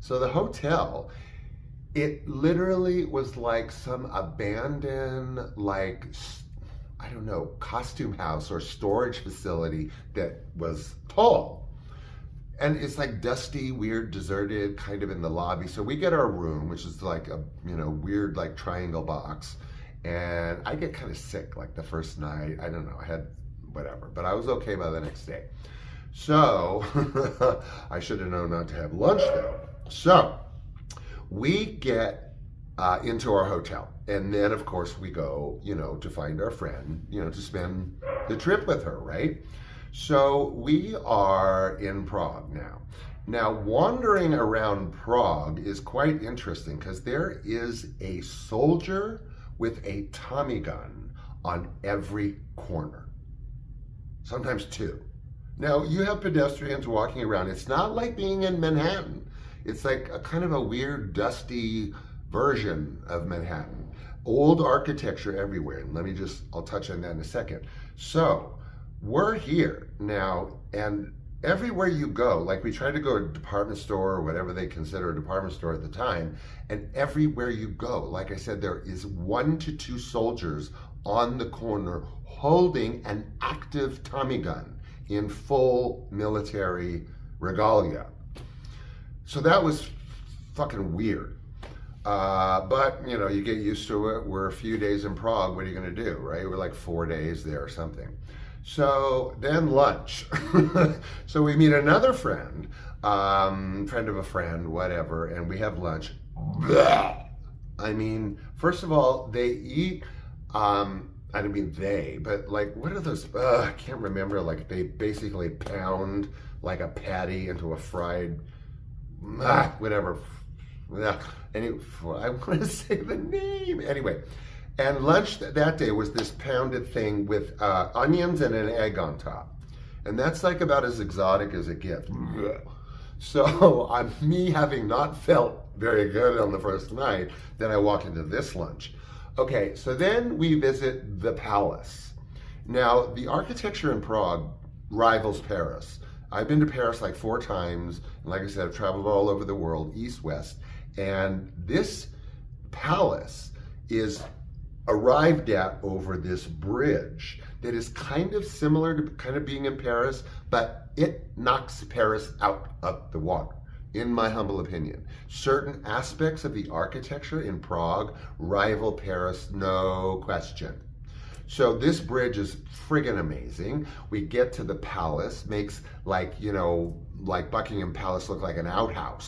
So the hotel, it literally was like some abandoned, like, I don't know, costume house or storage facility that was tall. And it's like dusty, weird, deserted, kind of in the lobby. So we get our room, which is like a, weird like triangle box. And I get kind of sick like the first night. I don't know, I had whatever, but I was okay by the next day. So I should have known not to have lunch though. So we get into our hotel. And then of course we go, to find our friend, to spend the trip with her, right? So we are in Prague now. Now, wandering around Prague is quite interesting because there is a soldier with a Tommy gun on every corner, sometimes two. Now, you have pedestrians walking around. It's not like being in Manhattan. It's like a kind of a weird, dusty version of Manhattan. Old architecture everywhere. And I'll touch on that in a second. So, we're here now, and everywhere you go, like we tried to go to a department store or whatever they consider a department store at the time, and everywhere you go, like I said, there is 1 to 2 soldiers on the corner holding an active Tommy gun in full military regalia. So that was fucking weird. But, you get used to it. We're a few days in Prague. What are you going to do, right? We're like 4 days there or something. So then lunch. So we meet another friend, friend of a friend, whatever, and we have lunch. Blech. I mean, first of all, they eat, I don't mean they, but like, what are those, I can't remember, like they basically pound like a patty into a fried, whatever. Anyway, I want to say the name. Anyway. And lunch that day was this pounded thing with onions and an egg on top. And that's like about as exotic as it gets. So me having not felt very good on the first night, then I walk into this lunch. Okay, so then we visit the palace. Now, the architecture in Prague rivals Paris. I've been to Paris like 4 times. And like I said, I've traveled all over the world, east, west. And this palace is arrived at over this bridge that is kind of similar to kind of being in Paris, but it knocks Paris out of the water, in my humble opinion. Certain aspects of the architecture in Prague rival Paris, no question. So this bridge is friggin' amazing. We get to the palace, makes like, like Buckingham Palace look like an outhouse.